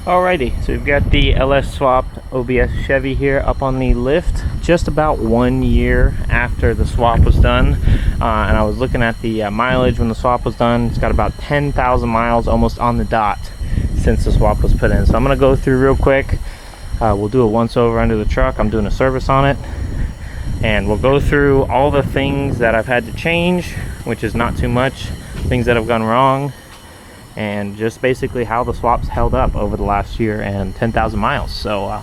Alrighty, so we've got the LS swapped OBS Chevy here up on the lift just about 1 year after the swap was done. And I was looking at the mileage when the swap was done. It's got about 10,000 miles almost on the dot since the swap was put in. So I'm going to go through real quick. We'll do a once over under the truck. I'm doing a service on it. And we'll go through all the things that I've had to change, which is not too much, things that have gone wrong, and just basically how the swap's held up over the last year and 10,000 miles. So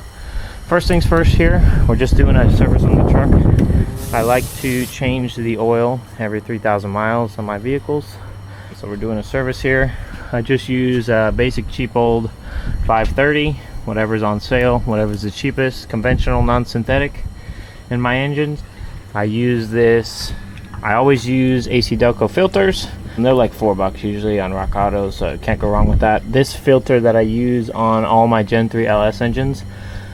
first things first here, we're just doing a service on the truck. I like to change the oil every 3,000 miles on my vehicles. So we're doing a service here. I just use basic cheap old 530, whatever's on sale, whatever's the cheapest, conventional, non-synthetic in my engines. I use this, I always use AC Delco filters. And they're like $4 usually on Rock Auto, so can't go wrong with that. This filter that I use on all my Gen 3 LS engines,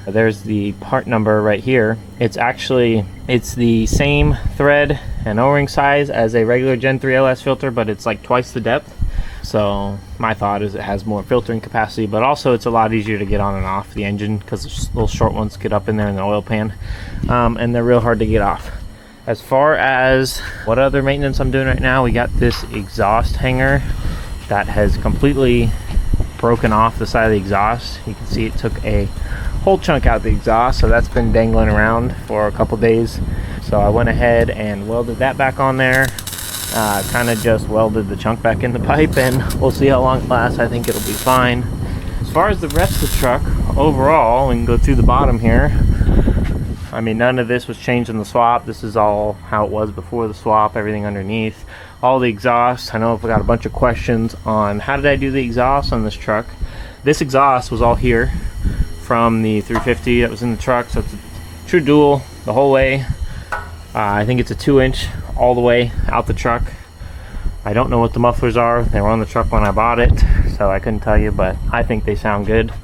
there's the part number right here. It's the same thread and O-ring size as a regular Gen 3 LS filter, but it's like twice the depth. So my thought is it has more filtering capacity, but also it's a lot easier to get on and off the engine because those little short ones get up in there in the oil pan, and they're real hard to get off. As far as what other maintenance I'm doing right now, we got this exhaust hanger that has completely broken off the side of the exhaust. You can see it took a whole chunk out of the exhaust, so that's been dangling around for a couple days. So I went ahead and welded that back on there. Kind of just welded the chunk back in the pipe, and we'll see how long it lasts. I think it'll be fine. As far as the rest of the truck, overall, we can go through the bottom here. I mean, none of this was changed in the swap. This is all how it was before the swap, everything underneath. All the exhaust, I know I've got a bunch of questions on how did I do the exhaust on this truck. This exhaust was all here from the 350 that was in the truck, so it's a true dual the whole way. I think it's a 2-inch all the way out the truck. I don't know what the mufflers are. They were on the truck when I bought it, so I couldn't tell you, but I think they sound good.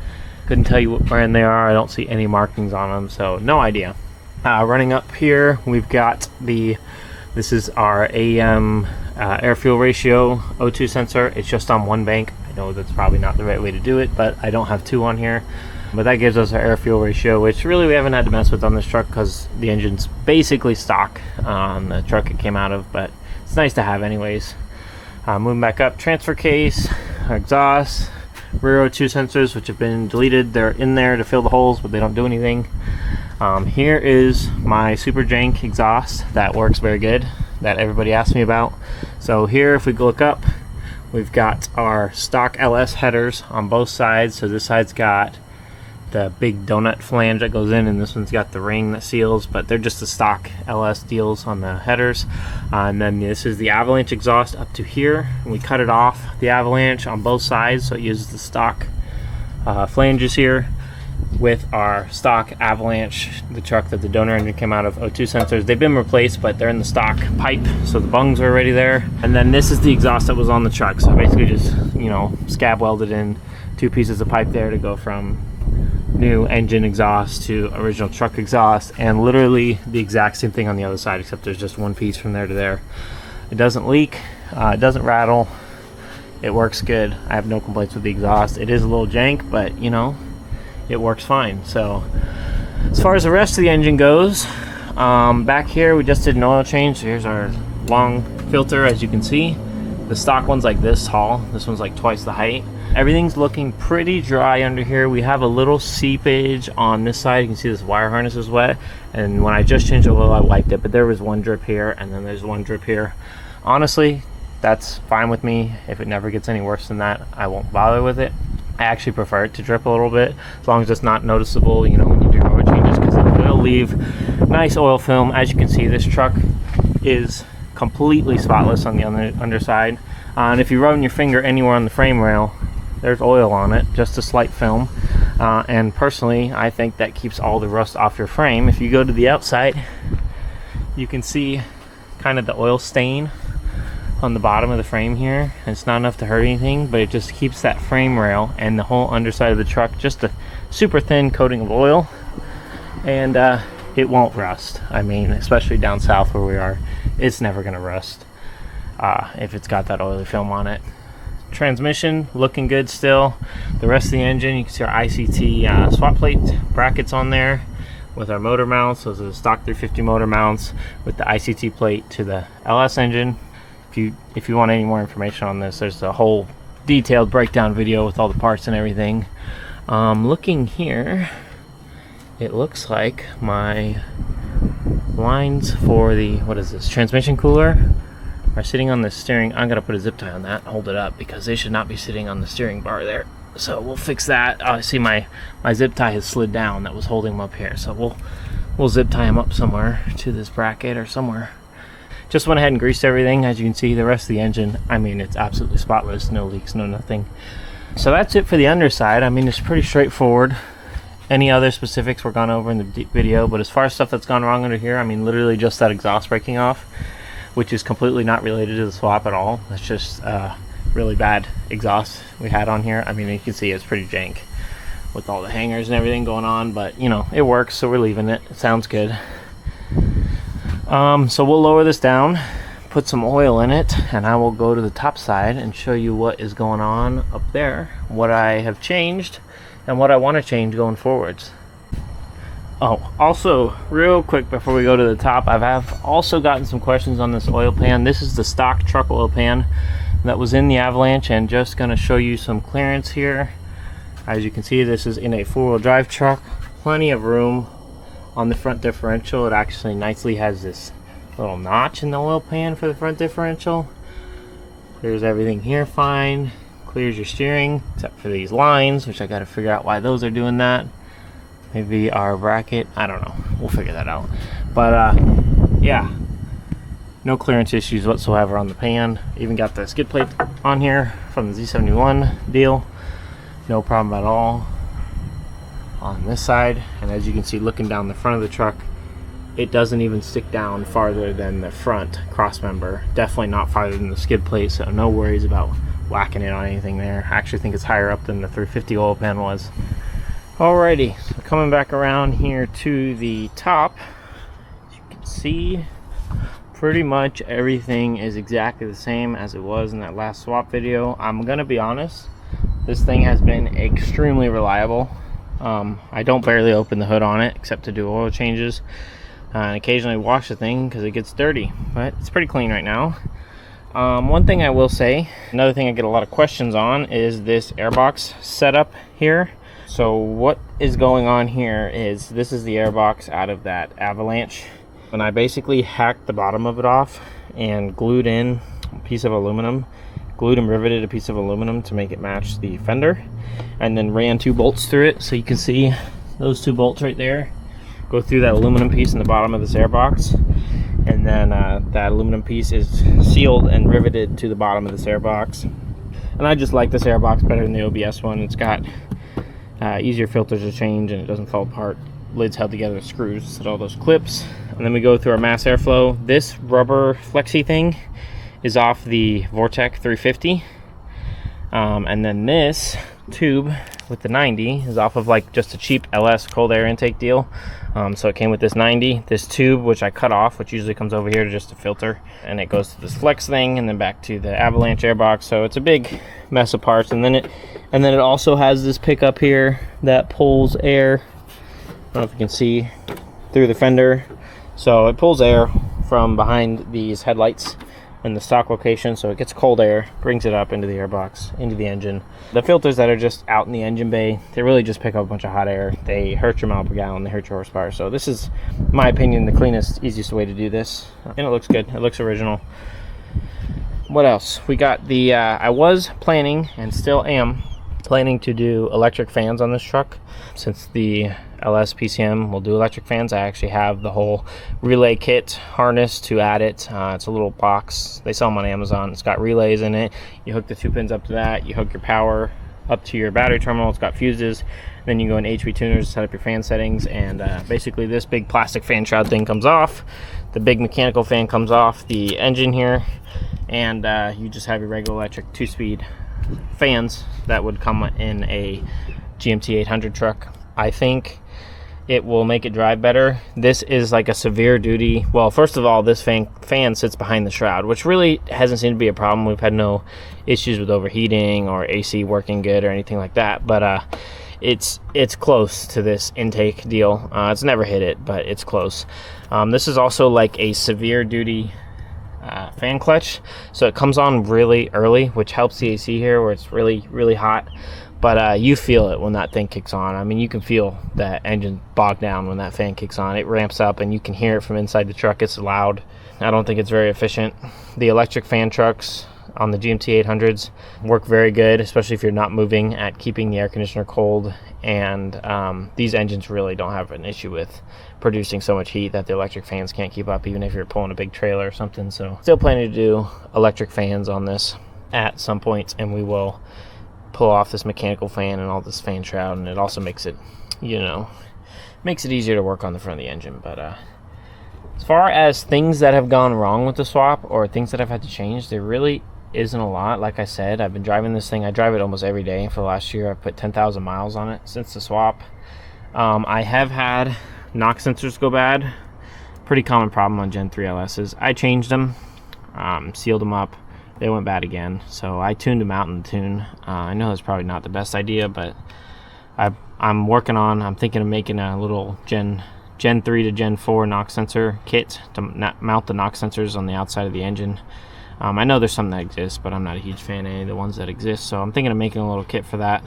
Couldn't tell you what brand they are. I don't see any markings on them, so no idea. Running up here, we've got this is our AM air fuel ratio O2 sensor. It's just on one bank. I know that's probably not the right way to do it, but I don't have two on here. But that gives us our air fuel ratio, which really we haven't had to mess with on this truck because the engine's basically stock on the truck it came out of, but it's nice to have anyways. Moving back up, transfer case, exhaust, rear O2 sensors, which have been deleted. They're in there to fill the holes, but they don't do anything. Here is my super jank exhaust that works very good, that everybody asks me about. So here, if we look up, we've got our stock LS headers on both sides. So this side's got the big donut flange that goes in, and this one's got the ring that seals, but they're just the stock LS deals on the headers. And then this is the avalanche exhaust up to here, and we cut it off the avalanche on both sides, so it uses the stock flanges here with our stock avalanche, the truck that the donor engine came out of, O2 sensors. They've been replaced, but they're in the stock pipe, so the bungs are already there. And then this is the exhaust that was on the truck, so basically just, you know, scab welded in two pieces of pipe there to go from new engine exhaust to original truck exhaust, and literally the exact same thing on the other side, except there's just one piece from there to there. It doesn't leak, it doesn't rattle, it works good. I have no complaints with the exhaust. It is a little jank, but you know, it works fine. So as far as the rest of the engine goes, back here we just did an oil change. So here's our long filter. As you can see, the stock one's like this tall, this one's like twice the height. Everything's looking pretty dry under here. We have a little seepage on this side. You can see this wire harness is wet, and when I just changed the oil I wiped it, but there was one drip here and then there's one drip here. Honestly, that's fine with me. If it never gets any worse than that, I won't bother with it. I actually prefer it to drip a little bit, as long as it's not noticeable, you know, when you do oil changes, because it will leave nice oil film. As you can see, this truck is completely spotless on the underside, and if you run your finger anywhere on the frame rail, there's oil on it, just a slight film. And personally, I think that keeps all the rust off your frame. If you go to the outside, you can see kind of the oil stain on the bottom of the frame here. It's not enough to hurt anything, but it just keeps that frame rail and the whole underside of the truck just a super thin coating of oil, and it won't rust. I mean, especially down south where we are, it's never gonna rust if it's got that oily film on it. transmission looking good still. The rest of the engine, you can see our ICT swap plate brackets on there with our motor mounts. Those are the stock 350 motor mounts with the ICT plate to the LS engine. If you want any more information on this, there's a whole detailed breakdown video with all the parts and everything. Looking here, it looks like my lines for the, what is this, transmission cooler are sitting on the steering. I'm gonna put a zip tie on that, hold it up, because they should not be sitting on the steering bar there. So we'll fix that. I see my zip tie has slid down that was holding them up here. So we'll zip tie them up somewhere to this bracket or somewhere. Just went ahead and greased everything. As you can see, the rest of the engine, I mean, it's absolutely spotless, no leaks, no nothing. So that's it for the underside. I mean, it's pretty straightforward. Any other specifics were gone over in the video, but as far as stuff that's gone wrong under here, I mean, literally just that exhaust breaking off, which is completely not related to the swap at all. That's just really bad exhaust we had on here. I mean, you can see it's pretty jank with all the hangers and everything going on, but you know, it works, so we're leaving it. It sounds good. So we'll lower this down, put some oil in it, and I will go to the top side and show you what is going on up there, what I have changed, and what I want to change going forwards. Oh, also, real quick before we go to the top, I have also gotten some questions on this oil pan. This is the stock truck oil pan that was in the Avalanche, and just going to show you some clearance here. As you can see, this is in a four-wheel drive truck. Plenty of room on the front differential. It actually nicely has this little notch in the oil pan for the front differential. Clears everything here fine. Clears your steering, except for these lines, which I got to figure out why those are doing that. Maybe our bracket, I don't know, we'll figure that out. But yeah, no clearance issues whatsoever on the pan. Even got the skid plate on here from the Z71 deal. No problem at all on this side. And as you can see, looking down the front of the truck, it doesn't even stick down farther than the front cross member. Definitely not farther than the skid plate, so no worries about whacking it on anything there. I actually think it's higher up than the 350 oil pan was. Alrighty, so coming back around here to the top, as you can see, pretty much everything is exactly the same as it was in that last swap video. I'm gonna be honest, this thing has been extremely reliable. I don't barely open the hood on it except to do oil changes and occasionally wash the thing because it gets dirty, but it's pretty clean right now. One thing I will say, another thing I get a lot of questions on is this airbox setup here. So what is going on here is this is the airbox out of that Avalanche, and I basically hacked the bottom of it off and glued in a piece of aluminum, glued and riveted a piece of aluminum to make it match the fender, and then ran 2 bolts through it. So you can see those 2 bolts right there go through that aluminum piece in the bottom of this airbox, and then that aluminum piece is sealed and riveted to the bottom of this airbox. And I just like this airbox better than the OBS one. It's got easier filters to change and it doesn't fall apart. Lid's held together with screws instead of all those clips. And then we go through our mass airflow. This rubber flexi thing is off the Vortec 350, and then this tube with the 90 is off of like just a cheap LS cold air intake deal. So it came with this 90, this tube which I cut off, which usually comes over here to just a filter, and it goes to this flex thing and then back to the Avalanche airbox. So it's a big mess of parts. And then it also has this pickup here that pulls air, I don't know if you can see, through the fender. So it pulls air from behind these headlights in the stock location, so it gets cold air, brings it up into the airbox, into the engine. The filters that are just out in the engine bay, they really just pick up a bunch of hot air. They hurt your mile per gallon, they hurt your horsepower. So this is, in my opinion, the cleanest, easiest way to do this, and it looks good. It looks original. What else? We got the I was planning, and still am planning, to do electric fans on this truck. Since the LS PCM will do electric fans, I actually have the whole relay kit harness to add it. It's a little box, they sell them on Amazon. It's got relays in it. You hook the 2 pins up to that, you hook your power up to your battery terminal. It's got fuses. Then you go in HP tuners to set up your fan settings, and basically this big plastic fan shroud thing comes off, the big mechanical fan comes off the engine here, and you just have your regular electric 2-speed fans that would come in a GMT 800 truck. I think it will make it drive better. This is like a severe duty. Well, first of all, this fan sits behind the shroud, which really hasn't seemed to be a problem. We've had no issues with overheating or AC working good or anything like that, but it's close to this intake deal. It's never hit it, but it's close. This is also like a severe duty fan clutch, so it comes on really early, which helps the AC here where it's really hot. But you feel it when that thing kicks on. I mean, you can feel that engine bog down when that fan kicks on. It ramps up and you can hear it from inside the truck. It's loud. I don't think it's very efficient. The electric fan trucks on the GMT 800s work very good, especially if you're not moving, at keeping the air conditioner cold. And these engines really don't have an issue with producing so much heat that the electric fans can't keep up, even if you're pulling a big trailer or something. So still planning to do electric fans on this at some point, and we will pull off this mechanical fan and all this fan shroud, and it also makes it, you know, makes it easier to work on the front of the engine. But as far as things that have gone wrong with the swap or things that I've had to change, there really isn't a lot. Like I said, I've been driving this thing. I drive it almost every day for the last year. I've put 10,000 miles on it since the swap. I have had knock sensors go bad. Pretty common problem on Gen 3 LSs. I changed them, sealed them up. They went bad again, so I tuned them out in the tune. I know that's probably not the best idea, but I'm thinking of making a little Gen 3 to Gen 4 knock sensor kit to mount the knock sensors on the outside of the engine. I know there's some that exist, but I'm not a huge fan of any of the ones that exist, so I'm thinking of making a little kit for that.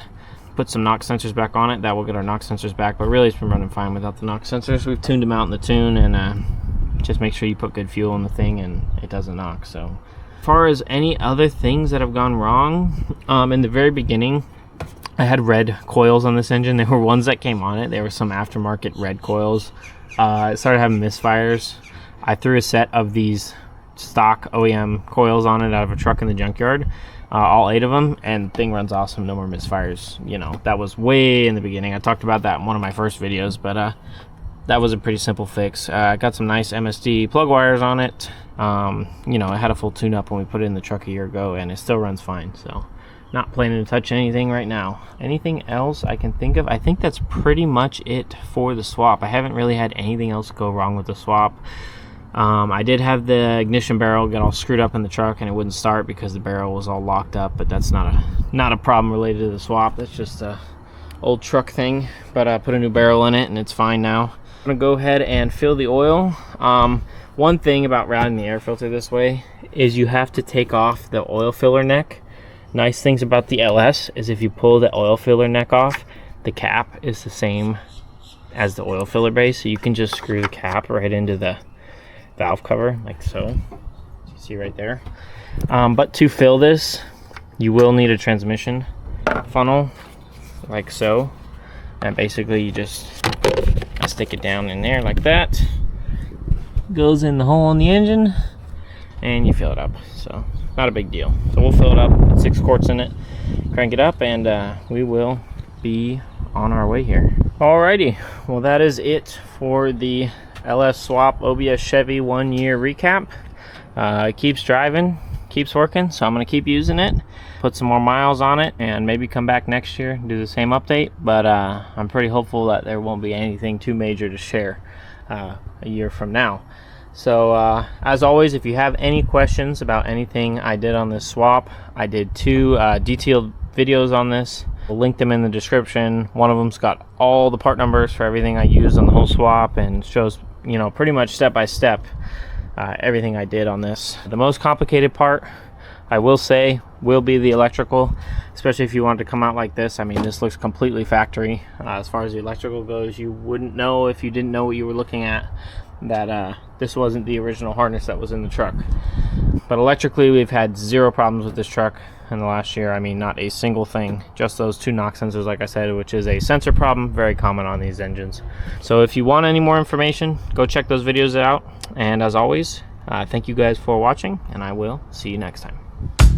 Put some knock sensors back on it. That will get our knock sensors back, but really it's been running fine without the knock sensors. We've tuned them out in the tune, and just make sure you put good fuel in the thing and it doesn't knock. So as far as any other things that have gone wrong, in the very beginning, I had red coils on this engine. There were ones that came on it. There were some aftermarket red coils. It started having misfires. I threw a set of these stock OEM coils on it out of a truck in the junkyard, all 8 of them, and the thing runs awesome. No more misfires. You know, that was way in the beginning. I talked about that in one of my first videos, but that was a pretty simple fix. I got some nice MSD plug wires on it. You know, it had a full tune-up when we put it in the truck a year ago, and it still runs fine. So not planning to touch anything right now. Anything else I can think of? I think that's pretty much it for the swap. I haven't really had anything else go wrong with the swap. I did have the ignition barrel get all screwed up in the truck, and it wouldn't start because the barrel was all locked up, but that's not a problem related to the swap. That's just a old truck thing. But I put a new barrel in it and it's fine now. I'm gonna go ahead and fill the oil. One thing about routing the air filter this way is you have to take off the oil filler neck. Nice things about the LS is if you pull the oil filler neck off, the cap is the same as the oil filler base, so you can just screw the cap right into the valve cover like so. You see right there. But to fill this, you will need a transmission funnel like so, and basically you just stick it down in there like that. Goes in the hole in the engine and you fill it up. So not a big deal. So we'll fill it up, put 6 quarts in it, crank it up, and we will be on our way here. Alrighty, well that is it for the LS Swap OBS Chevy 1 year recap. It keeps driving, keeps working, so I'm going to keep using it, put some more miles on it, and maybe come back next year and do the same update. But I'm pretty hopeful that there won't be anything too major to share a year from now. So as always, if you have any questions about anything I did on this swap, I did 2 detailed videos on this. We'll link them in the description. One of them's got all the part numbers for everything I used on the whole swap and shows, you know, pretty much step by step everything I did on this. The most complicated part, I will say, will be the electrical, especially if you want to come out like this. I mean, this looks completely factory. As far as the electrical goes, you wouldn't know if you didn't know what you were looking at that this wasn't the original harness that was in the truck. But electrically, we've had 0 problems with this truck in the last year. I mean, not a single thing, just those 2 knock sensors, like I said, which is a sensor problem, very common on these engines. So if you want any more information, go check those videos out. And as always, thank you guys for watching, and I will see you next time.